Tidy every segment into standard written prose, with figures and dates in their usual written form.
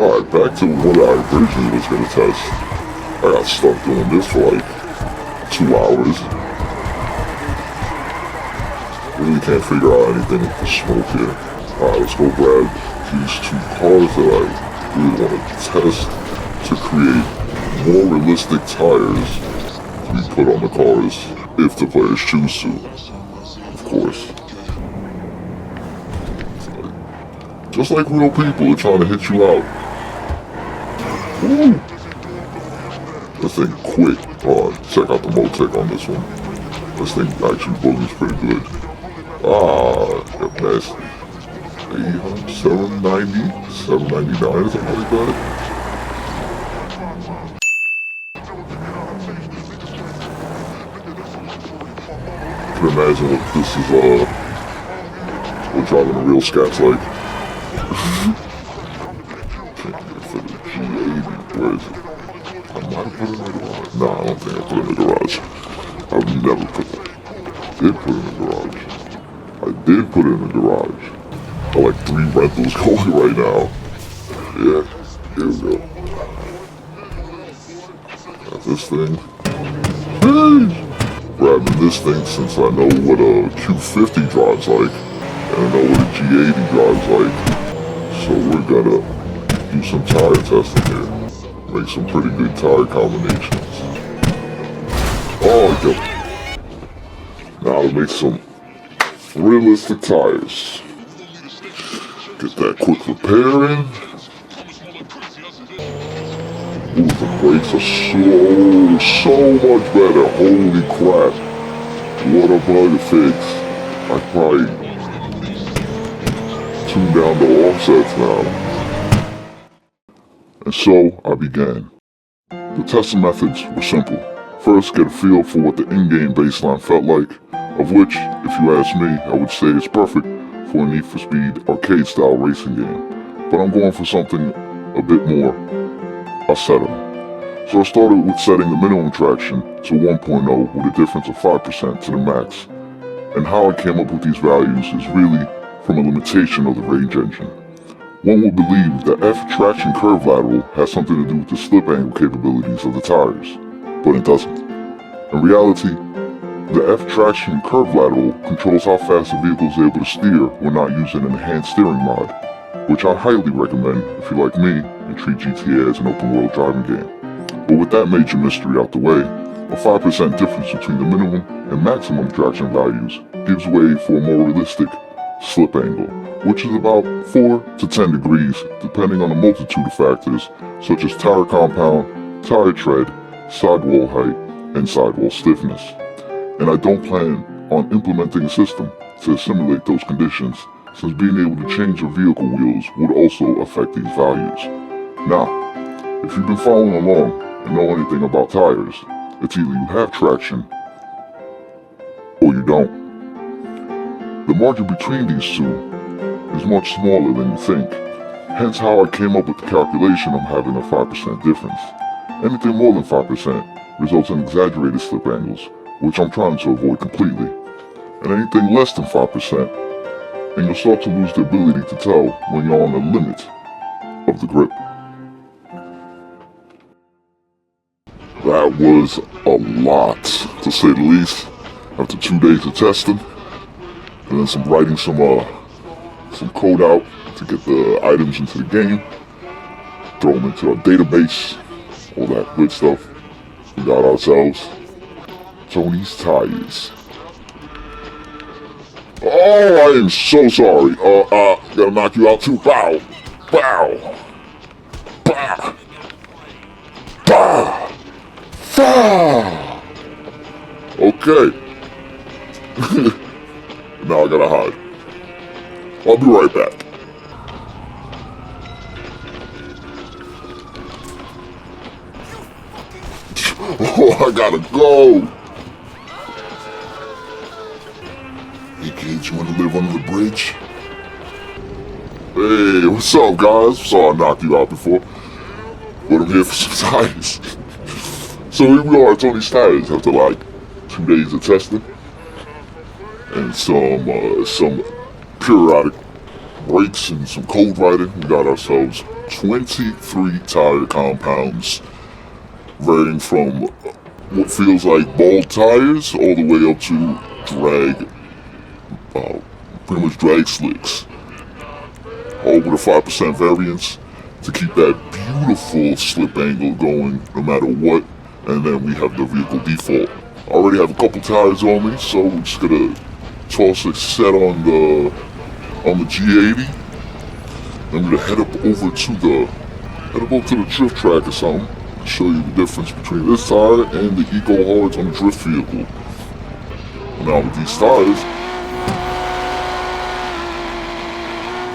Alright, back to what I originally was gonna test. I got stuck doing this for like 2 hours. Really can't figure out anything with the smoke here. Alright, let's go grab these 2 cars that I really want to test to create more realistic tires to be put on the cars if the players choose to, of course. Just like real people are trying to hit you out. Woo! This thing quick. Check out the Motec on this one. This thing actually boogies pretty good. Got past 800, 790, 799 or something like that. You can imagine what this is, what driving a real scat's like. For the G80, where is it? I might have put it in the garage. Nah, I don't think I put it in the garage. I've never put it. Did put it in the garage. I did put it in the garage. I like 3 rentals going right now. Yeah, here we go. Got this thing. Grabbing this thing since I know what a Q50 drives like. And I know what a G80 drives like. So we're gonna do some tire testing here. Make some pretty good tire combinations. Oh, yeah. Now to make some realistic tires. Get that quick repair in. Ooh, the brakes are so much better. Holy crap. What a bug fix. I probably tune down the offsets now. And so I began. The testing methods were simple. First, get a feel for what the in-game baseline felt like, of which, if you ask me, I would say it's perfect for a Need for Speed arcade-style racing game. But I'm going for something a bit more acetable. So I started with setting the minimum traction to 1.0 with a difference of 5% to the max. And how I came up with these values is really from a limitation of the range engine. One would believe the F traction curve lateral has something to do with the slip angle capabilities of the tires, but it doesn't. In reality, the F traction curve lateral controls how fast the vehicle is able to steer when not using an enhanced steering mod, which I highly recommend if you're like me and treat GTA as an open world driving game. But with that major mystery out the way, a 5% difference between the minimum and maximum traction values gives way for a more realistic slip angle, which is about 4 to 10 degrees depending on a multitude of factors such as tire compound, tire tread, sidewall height, and sidewall stiffness. And I don't plan on implementing a system to simulate those conditions, since being able to change your vehicle wheels would also affect these values. Now, if you've been following along and know anything about tires, it's either you have traction or you don't. The margin between these two is much smaller than you think, hence how I came up with the calculation of having a 5% difference. Anything more than 5% results in exaggerated slip angles, which I'm trying to avoid completely. And anything less than 5%, and you'll start to lose the ability to tell when you're on the limit of the grip. That was a lot, to say the least, after 2 days of testing, and then some writing some code out to get the items into the game, throw them into our database, all that good stuff. We got ourselves Tony's tires. Oh, I am so sorry. Gotta knock you out too. Bow, bow, bow, bow, bow. Okay. Now I gotta hide. I'll be right back. Oh, I gotta go. Hey kids, you wanna live under the bridge? Hey, what's up guys? Sorry I knocked you out before, but I'm here for some tires. So here we are at Tony's Tires after like 2 days of testing and some periodic brakes and some code writing, we got ourselves 23 tire compounds, varying from what feels like bald tires all the way up to pretty much drag slicks. All with a 5% variance to keep that beautiful slip angle going no matter what. And then we have the vehicle default. I already have a couple tires on me, so we're just gonna toss a set on the G80. Then we're gonna head up over to the drift track or something. Show you the difference between this tire and the Eco Hards on the drift vehicle. Now with these tires,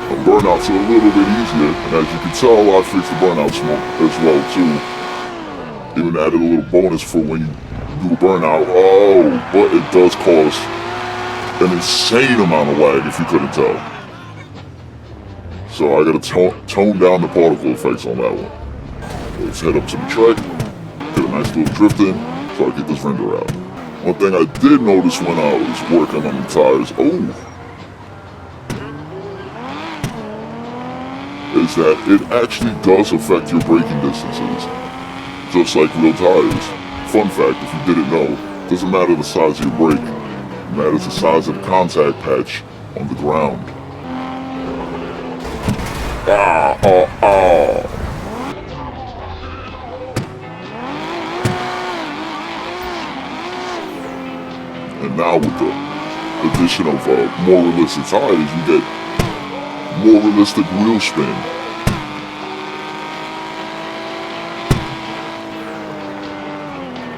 the burnouts are a little bit easier, and as you can tell, I fixed the burnout smoke as well too. Even added a little bonus for when you do a burnout. Oh, but it does cause an insane amount of lag if you couldn't tell. So I gotta tone down the particle effects on that one. Let's head up to the track, get a nice little drift in, so I get this render out. One thing I did notice when I was working on the tires, is that it actually does affect your braking distances, just like real tires. Fun fact, if you didn't know, it doesn't matter the size of your brake, it matters the size of the contact patch on the ground. And now with the addition of more realistic tires, you get more realistic wheel spin.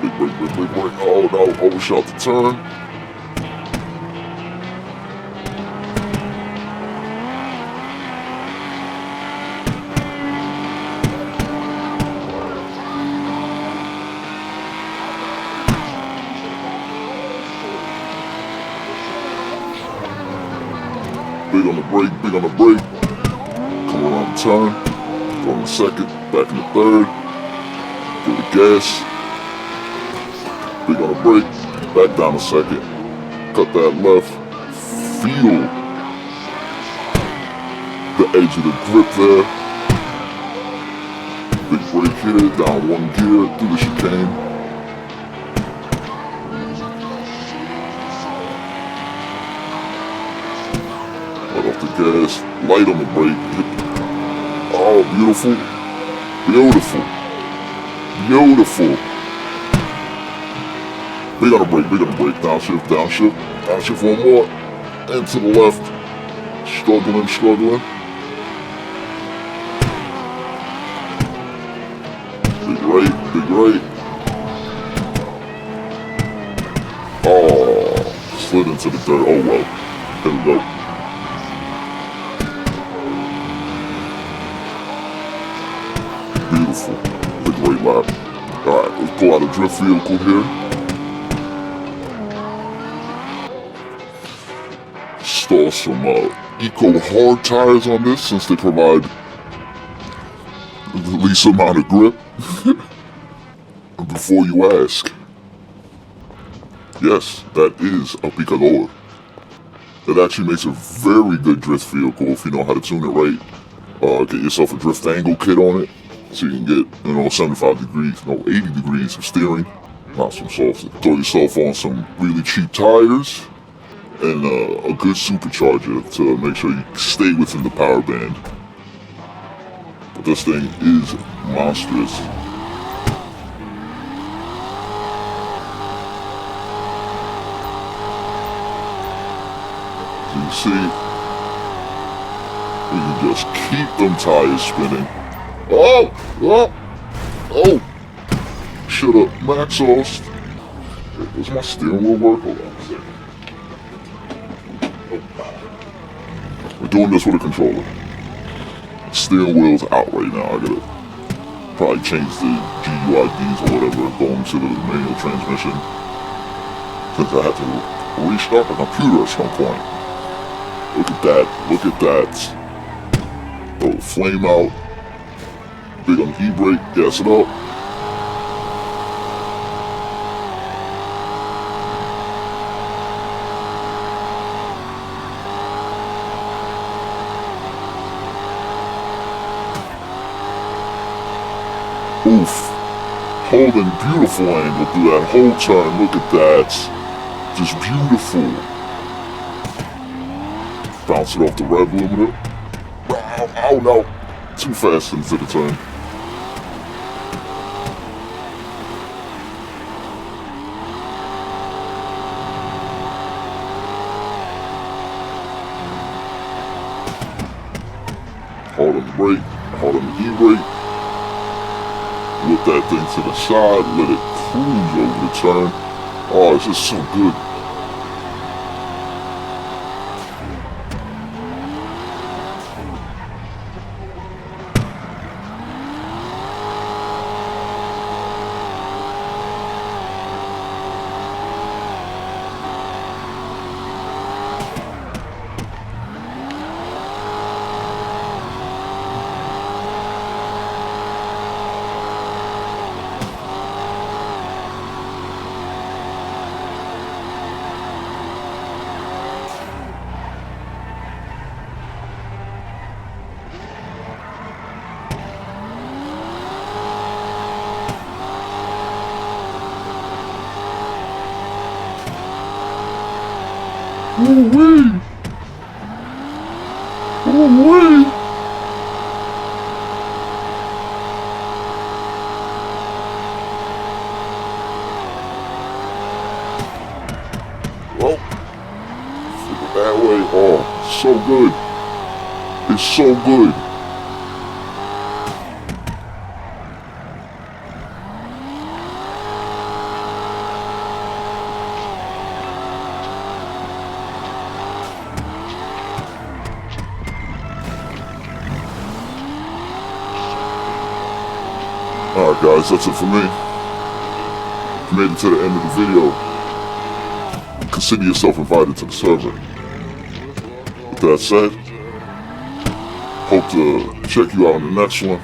Big brake. Oh no, overshot the turn. Big on the brake. Come around the turn. Go in the second, back in the third. Give it gas. Big on the brake. Back down the second. Cut that left. Feel the edge of the grip there. Big brake here. Down one gear. Through the chicane. Off the gas, light on the brake. Oh, beautiful. Big on the brake, downshift one more, and to the left, struggling. Big right. Oh, slid into the dirt, oh well, there we go. Beautiful. A great lap. Alright, let's pull out a drift vehicle here. Install some Eco Hard tires on this since they provide the least amount of grip. And before you ask, yes, that is a picador. That actually makes a very good drift vehicle if you know how to tune it right. Get yourself a drift angle kit on it. So you can get, 75 degrees, 80 degrees of steering. Not some soft. Throw yourself on some really cheap tires and a good supercharger to make sure you stay within the power band. But this thing is monstrous. As you can see, we can just keep them tires spinning. Oh! Should've max exhaust. Does my steering wheel work? Hold on a second. We're doing this with a controller. Steering wheel's out right now. I gotta probably change the GUIDs or whatever going to the manual transmission, since I have to restart the computer at some point. Look at that. Oh, flame out. Big on the e-brake, gas it up. Oof. Holding beautiful angle through that whole turn. Look at that. Just beautiful. Bounce it off the rev limiter. Ow, no. Too fast into the turn. Hold on the brake. Hold on the e-brake. Whip that thing to the side. Let it cruise over the turn. Oh, it's just so good. Ooh-wee! Ooh-wee! Well, flip it that way. Oh, so good. It's so good. Alright guys, that's it for me. If you made it to the end of the video, consider yourself invited to the server. With that said, hope to check you out in the next one.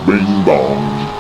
Bing bong.